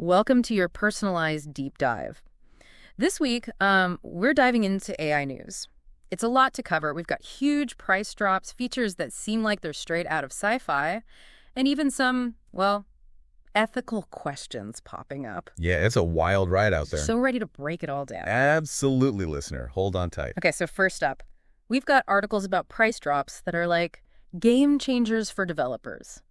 Welcome to your personalized deep dive. This week, we're diving into AI news. It's a lot to cover. We've got huge price drops, features that seem like they're straight out of sci-fi, and even some, well, ethical questions popping up. Yeah, it's a wild ride out there. So ready to break it all down. Absolutely, listener. Hold on tight. Okay, so first up, we've got articles about price drops that are like game changers for developers.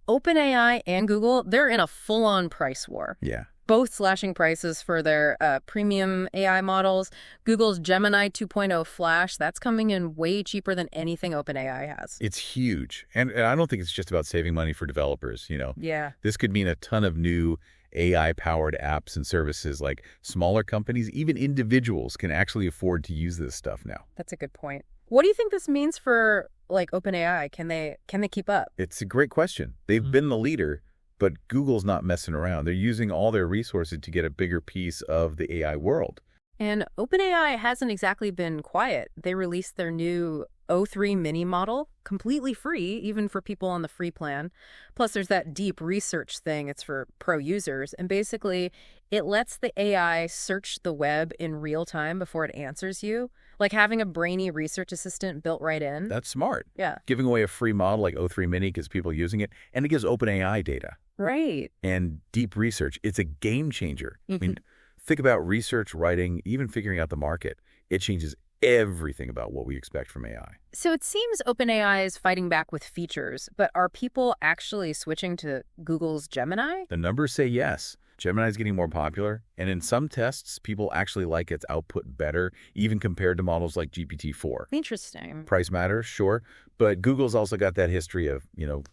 OpenAI and Google, they're in a full-on price war. Yeah. Both slashing prices for their premium AI models. Google's Gemini 2.0 Flash, that's coming in way cheaper than anything OpenAI has. It's huge. And I don't think it's just about saving money for developers, Yeah. This could mean a ton of new AI-powered apps and services, like smaller companies, even individuals can actually afford to use this stuff now. That's a good point. What do you think this means for, like, OpenAI? Can they keep up? It's a great question. They've been the leader, but Google's not messing around. They're using all their resources to get a bigger piece of the AI world. And OpenAI hasn't exactly been quiet. They released their new O3 mini model, completely free, even for people on the free plan. Plus, there's that deep research thing. It's for pro users. And basically, it lets the AI search the web in real time before it answers you, like having a brainy research assistant built right in. That's smart. Yeah. Giving away a free model like O3 Mini gives people using it, and it gives OpenAI data. Right. And deep research. It's a game changer. I mean, think about research, writing, even figuring out the market. It changes everything about what we expect from AI. So it seems OpenAI is fighting back with features, but are people actually switching to Google's Gemini? The numbers say yes. Gemini is getting more popular, and in some tests, people actually like its output better, even compared to models like GPT-4. Interesting. Price matters, sure, but Google's also got that history of,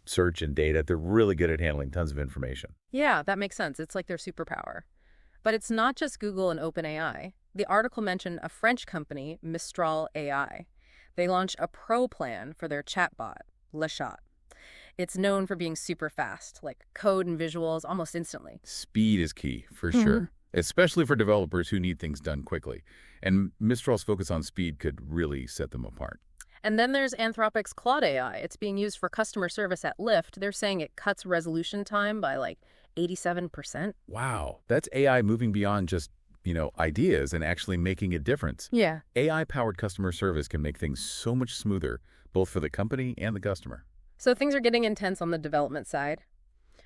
search and data. They're really good at handling tons of information. Yeah, that makes sense. It's like their superpower. But it's not just Google and OpenAI. The article mentioned a French company, Mistral AI. They launched a pro plan for their chatbot, Le Chat. It's known for being super fast, like code and visuals almost instantly. Speed is key, for sure, especially for developers who need things done quickly. And Mistral's focus on speed could really set them apart. And then there's Anthropic's Claude AI. It's being used for customer service at Lyft. They're saying it cuts resolution time by like 87%. Wow, that's AI moving beyond just, ideas and actually making a difference. Yeah. AI-powered customer service can make things so much smoother, both for the company and the customer. So things are getting intense on the development side.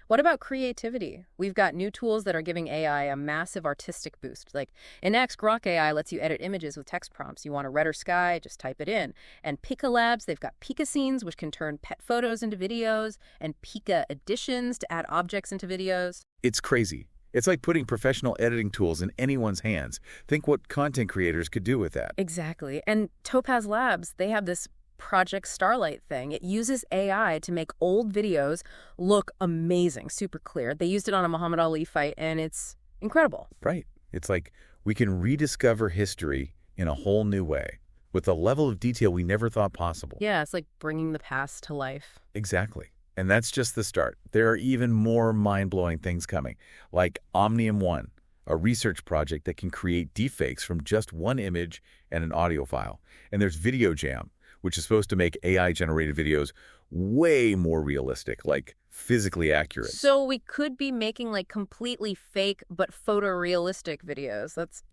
What about creativity? We've got new tools that are giving AI a massive artistic boost. Like Enact Grok AI lets you edit images with text prompts. You want a redder sky, just type it in. And Pika Labs, they've got Pika Scenes, which can turn pet photos into videos, and Pika Editions to add objects into videos. It's crazy. It's like putting professional editing tools in anyone's hands. Think what content creators could do with that. Exactly. And Topaz Labs, they have this Project Starlight thing. It uses AI to make old videos look amazing, super clear. They used it on a Muhammad Ali fight, and it's incredible. Right. It's like we can rediscover history in a whole new way with a level of detail we never thought possible. Yeah, it's like bringing the past to life. Exactly. And that's just the start. There are even more mind-blowing things coming, like Omnium One, a research project that can create deepfakes from just one image and an audio file. And there's Video Jam, which is supposed to make AI-generated videos way more realistic, like physically accurate. So we could be making like completely fake but photorealistic videos. That's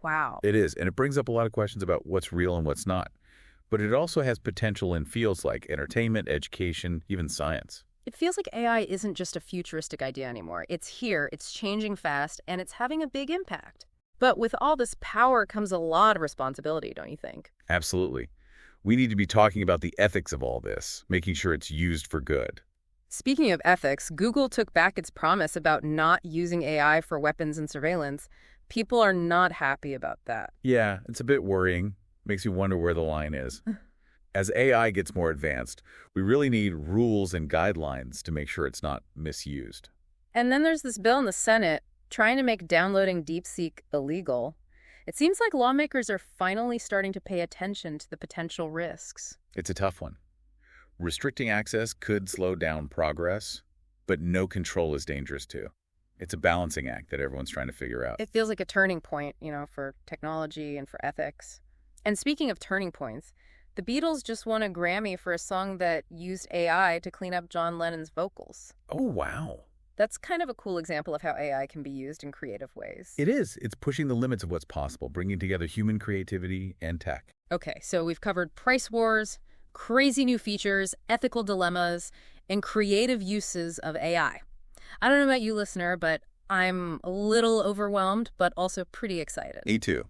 wow. It is, and it brings up a lot of questions about what's real and what's not. But it also has potential in fields like entertainment, education, even science. It feels like AI isn't just a futuristic idea anymore. It's here, it's changing fast, and it's having a big impact. But with all this power comes a lot of responsibility, don't you think? Absolutely. We need to be talking about the ethics of all this, making sure it's used for good. Speaking of ethics, Google took back its promise about not using AI for weapons and surveillance. People are not happy about that. Yeah, it's a bit worrying. Makes you wonder where the line is. As AI gets more advanced, we really need rules and guidelines to make sure it's not misused. And then there's this bill in the Senate trying to make downloading DeepSeek illegal. It seems like lawmakers are finally starting to pay attention to the potential risks. It's a tough one. Restricting access could slow down progress, but no control is dangerous too. It's a balancing act that everyone's trying to figure out. It feels like a turning point, for technology and for ethics. And speaking of turning points, the Beatles just won a Grammy for a song that used AI to clean up John Lennon's vocals. Oh, wow. That's kind of a cool example of how AI can be used in creative ways. It is. It's pushing the limits of what's possible, bringing together human creativity and tech. Okay, so we've covered price wars, crazy new features, ethical dilemmas, and creative uses of AI. I don't know about you, listener, but I'm a little overwhelmed, but also pretty excited. Me too.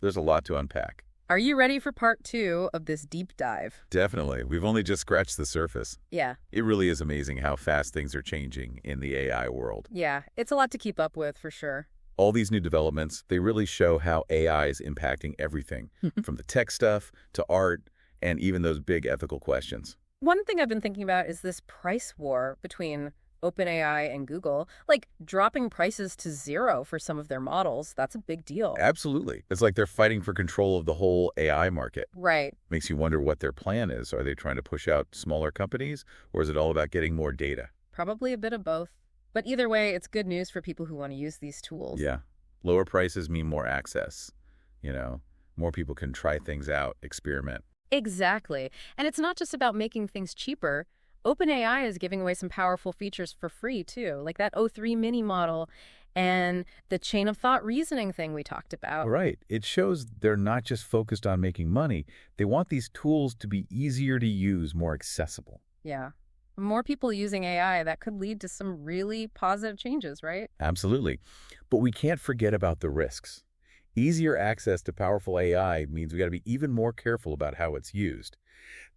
There's a lot to unpack. Are you ready for part 2 of this deep dive? Definitely. We've only just scratched the surface. Yeah. It really is amazing how fast things are changing in the AI world. Yeah, it's a lot to keep up with, for sure. All these new developments, they really show how AI is impacting everything, from the tech stuff to art and even those big ethical questions. One thing I've been thinking about is this price war between OpenAI and Google. Like, dropping prices to 0 for some of their models, that's a big deal. Absolutely. It's like they're fighting for control of the whole AI market. Right. Makes you wonder what their plan is. Are they trying to push out smaller companies, or is it all about getting more data? Probably a bit of both. But either way, it's good news for people who want to use these tools. Yeah. Lower prices mean more access. More people can try things out, experiment. Exactly. And it's not just about making things cheaper. OpenAI is giving away some powerful features for free, too, like that O3 mini model and the chain of thought reasoning thing we talked about. Right. It shows they're not just focused on making money. They want these tools to be easier to use, more accessible. Yeah. More people using AI, that could lead to some really positive changes, right? Absolutely. But we can't forget about the risks. Easier access to powerful AI means we got to be even more careful about how it's used.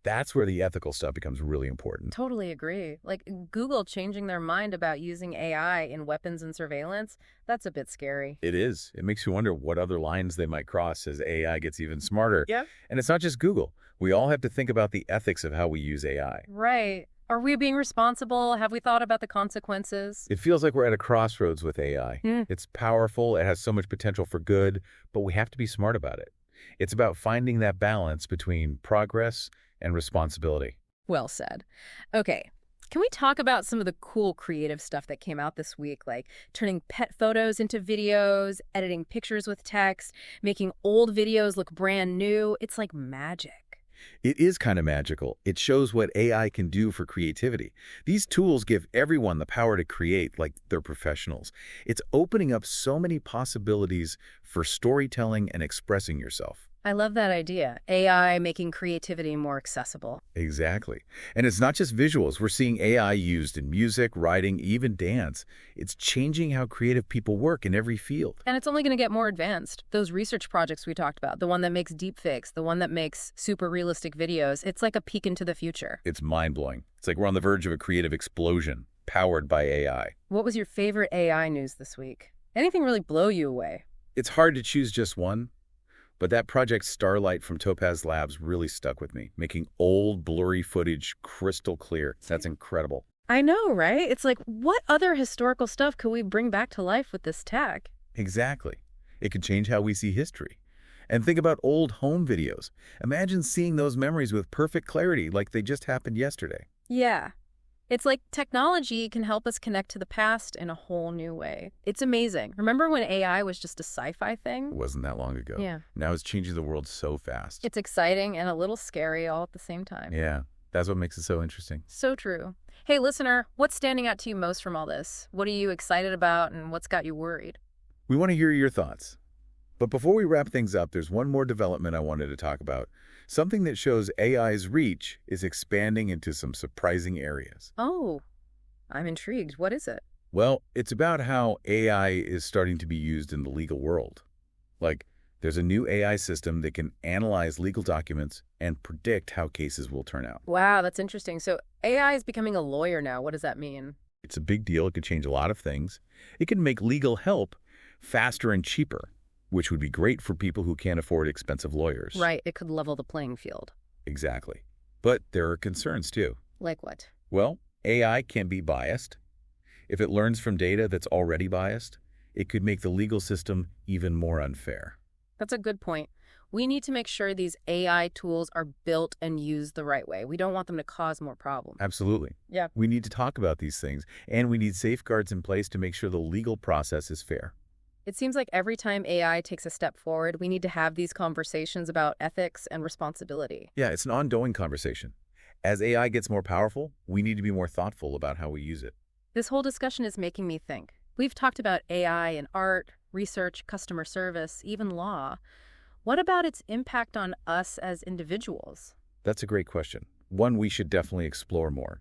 That's where the ethical stuff becomes really important. Totally agree. Like Google changing their mind about using AI in weapons and surveillance, that's a bit scary. It is. It makes you wonder what other lines they might cross as AI gets even smarter. Yep. And it's not just Google. We all have to think about the ethics of how we use AI. Right. Are we being responsible? Have we thought about the consequences? It feels like we're at a crossroads with AI. It's powerful, it has so much potential for good, but we have to be smart about it. It's about finding that balance between progress and responsibility. Well said. Okay. Can we talk about some of the cool creative stuff that came out this week, like turning pet photos into videos, editing pictures with text, making old videos look brand new? It's like magic. It is kind of magical. It shows what AI can do for creativity. These tools give everyone the power to create like they're professionals. It's opening up so many possibilities for storytelling and expressing yourself. I love that idea. AI making creativity more accessible. Exactly. And it's not just visuals. We're seeing AI used in music, writing, even dance. It's changing how creative people work in every field. And it's only going to get more advanced. Those research projects we talked about, the one that makes deepfakes, the one that makes super realistic videos, it's like a peek into the future. It's mind-blowing. It's like we're on the verge of a creative explosion powered by AI. What was your favorite AI news this week? Anything really blow you away? It's hard to choose just one. But that Project Starlight from Topaz Labs really stuck with me, making old, blurry footage crystal clear. That's incredible. I know, right? It's like, what other historical stuff could we bring back to life with this tech? Exactly. It could change how we see history. And think about old home videos. Imagine seeing those memories with perfect clarity like they just happened yesterday. Yeah. It's like technology can help us connect to the past in a whole new way. It's amazing. Remember when AI was just a sci-fi thing? It wasn't that long ago. Yeah. Now it's changing the world so fast. It's exciting and a little scary all at the same time. Yeah, that's what makes it so interesting. So true. Hey, listener, what's standing out to you most from all this? What are you excited about and what's got you worried? We want to hear your thoughts. But before we wrap things up, there's one more development I wanted to talk about. Something that shows AI's reach is expanding into some surprising areas. Oh, I'm intrigued. What is it? Well, it's about how AI is starting to be used in the legal world. Like, there's a new AI system that can analyze legal documents and predict how cases will turn out. Wow, that's interesting. So AI is becoming a lawyer now. What does that mean? It's a big deal. It could change a lot of things. It can make legal help faster and cheaper, which would be great for people who can't afford expensive lawyers. Right, it could level the playing field. Exactly. But there are concerns, too. Like what? Well, AI can be biased. If it learns from data that's already biased, it could make the legal system even more unfair. That's a good point. We need to make sure these AI tools are built and used the right way. We don't want them to cause more problems. Absolutely. Yeah. We need to talk about these things, and we need safeguards in place to make sure the legal process is fair. It seems like every time AI takes a step forward, we need to have these conversations about ethics and responsibility. Yeah, it's an ongoing conversation. As AI gets more powerful, we need to be more thoughtful about how we use it. This whole discussion is making me think. We've talked about AI in art, research, customer service, even law. What about its impact on us as individuals? That's a great question. One we should definitely explore more.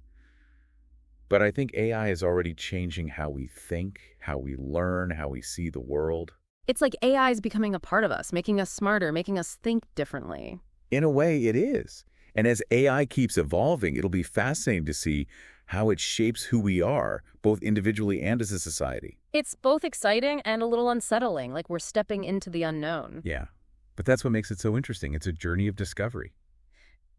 But I think AI is already changing how we think, how we learn, how we see the world. It's like AI is becoming a part of us, making us smarter, making us think differently. In a way, it is. And as AI keeps evolving, it'll be fascinating to see how it shapes who we are, both individually and as a society. It's both exciting and a little unsettling, like we're stepping into the unknown. Yeah. But that's what makes it so interesting. It's a journey of discovery.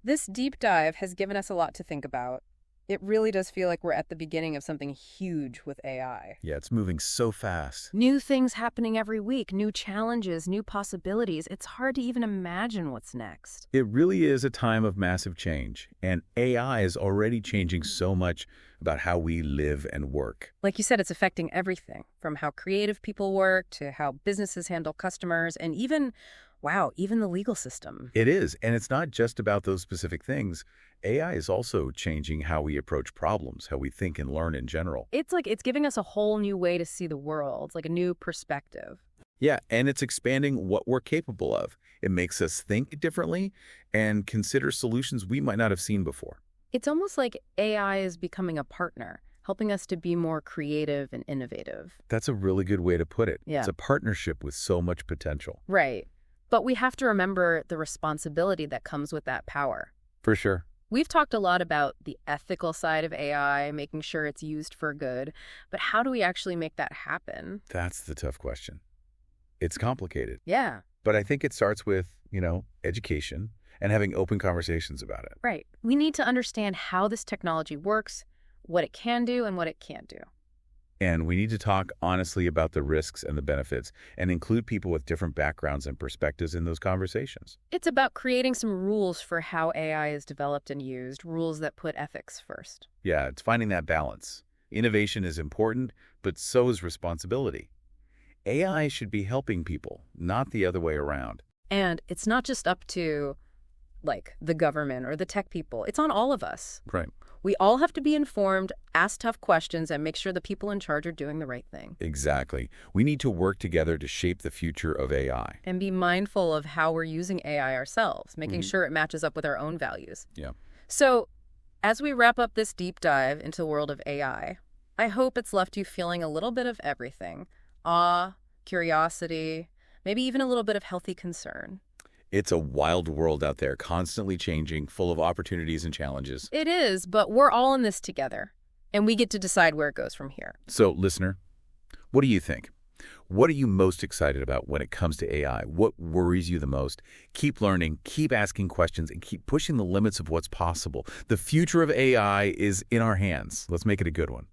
This deep dive has given us a lot to think about. It really does feel like we're at the beginning of something huge with AI. Yeah, it's moving so fast. New things happening every week, new challenges, new possibilities. It's hard to even imagine what's next. It really is a time of massive change, and AI is already changing so much about how we live and work. Like you said, it's affecting everything, from how creative people work to how businesses handle customers and even, wow, even the legal system. It is, and it's not just about those specific things. AI is also changing how we approach problems, how we think and learn in general. It's like it's giving us a whole new way to see the world, like a new perspective. Yeah, and it's expanding what we're capable of. It makes us think differently and consider solutions we might not have seen before. It's almost like AI is becoming a partner, helping us to be more creative and innovative. That's a really good way to put it. Yeah. It's a partnership with so much potential. Right. But we have to remember the responsibility that comes with that power. For sure. We've talked a lot about the ethical side of AI, making sure it's used for good, but how do we actually make that happen? That's the tough question. It's complicated, Yeah, but I think it starts with, education and having open conversations about it. right. We need to understand how this technology works, what it can do, and what it can't do. And we need to talk honestly about the risks and the benefits and include people with different backgrounds and perspectives in those conversations. It's about creating some rules for how AI is developed and used, rules that put ethics first. Yeah, it's finding that balance. Innovation is important, but so is responsibility. AI should be helping people, not the other way around. And it's not just up to, like, the government or the tech people. It's on all of us. Right. We all have to be informed, ask tough questions, and make sure the people in charge are doing the right thing. Exactly. We need to work together to shape the future of AI. And be mindful of how we're using AI ourselves, making sure it matches up with our own values. Yeah. So, as we wrap up this deep dive into the world of AI, I hope it's left you feeling a little bit of everything. Awe, curiosity, maybe even a little bit of healthy concern. It's a wild world out there, constantly changing, full of opportunities and challenges. It is, but we're all in this together, and we get to decide where it goes from here. So, listener, what do you think? What are you most excited about when it comes to AI? What worries you the most? Keep learning, keep asking questions, and keep pushing the limits of what's possible. The future of AI is in our hands. Let's make it a good one.